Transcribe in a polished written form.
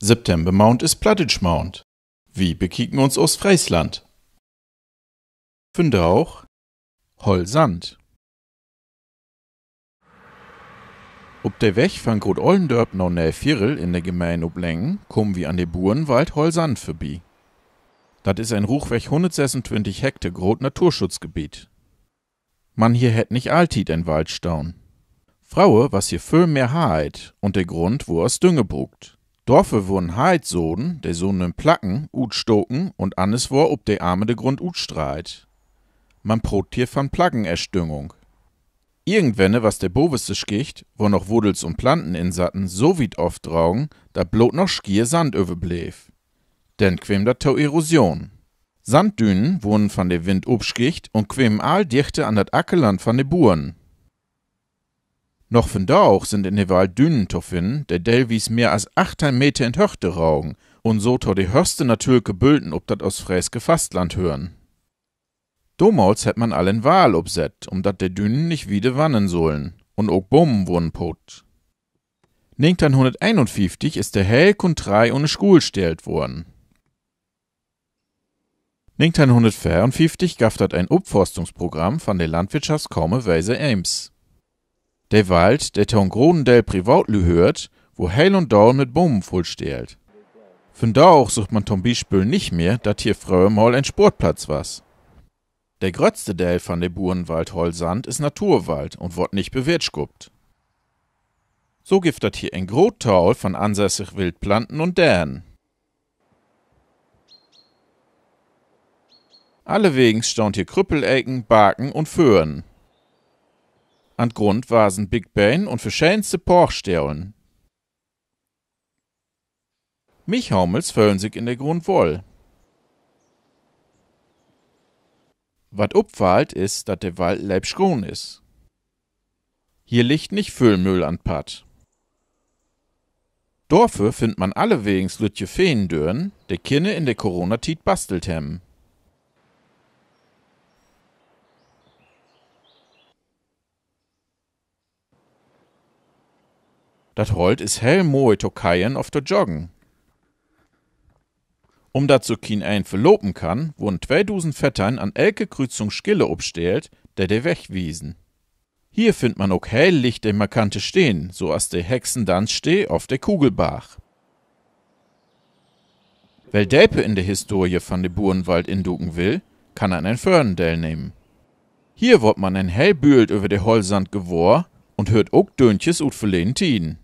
Septembermount ist Plattitschmount. Wie bekicken uns Ostfriesland? Auch Holsand. Ob der Weg von Groot Ollendorp nach Nijvierl in der Gemeinde Oblängen kommen wir an der Burenwald Holsand vorbei. Das ist ein Ruchweg 126 Hektar groß Naturschutzgebiet. Man hier hätt nicht alltied ein Waldstaun. Fraue was hier viel mehr Haid und der Grund, wo es Dünge brugt. Dorfe wurden Haidsoden, der sonen Placken, utstoken und alles war ob der Arme de Grund utstrahlt. Man prot hier von Plaggenerstüngung. Irgendwenne was der boveste Schicht, wo noch Wuddels und Planten insatten, so weit aufdraugen, da blot noch Schier Sand überbleef. Denn quem dat to Erosion. Sanddünen wurden von der Wind obschicht und quem all dichte an dat Ackerland von de Buren. Noch von da auch sind in der Wald Dünen zu finden, der delwies mehr als 8 Meter in Höchte raugen und so to die höchste natürliche Bülten ob dat aus Fräske Fastland hören. Damals hätt man allen Wahl obset, dat der Dünen nicht wieder wannen sollen, und auch Bomben wurden pot. 1951 ist der Helk und 3 ohne Schul stellt worden. 1954 gab dat ein Upforstungsprogramm von der Landwirtschaftskammer Weise Ems. Der Wald, der ton großen Teil Privatlü hört, wo Heil und Dauer mit Bomben voll stehlt. Von da auch sucht man zum Beispiel nicht mehr, dat hier früher mal ein Sportplatz was. Der grötzte Teil von der Burenwald Holsand ist Naturwald und wird nicht bewirtschaftet. So gibt dat hier ein Großteil von ansässig Wildplanten und Dänen. Allewegens staunt hier Krüppelecken, Baken und Föhren. An Grund wasen Big Ben und verschiedenste Porchstellen. Michhaumels füllen sich in der Grund wohl. Wat upfallt ist, dat der Wald leibschon is. Hier liegt nicht Füllmüll an Patt. Dorfe findt man allewegens lütje Feendörn, der Kinne in der Corona-Tit bastelt hem. Dat Holt is hell mooi Tokaien auf der Joggen. Dat so kien ein verlopen kann, wurden 2000 Vettern an elke Kreuzung Skille obstellt, der wegwiesen. Hier findt man auch hell Licht der markante stehen, so as der Hexendanz steh auf der Kugelbach. Wer Delpe in der Historie von de Burenwald induken will, kann an ein Förndell nehmen. Hier wird man ein hell Bühlt über der Holsand gewor und hört auch Döntjes ut verlehnen Tiden.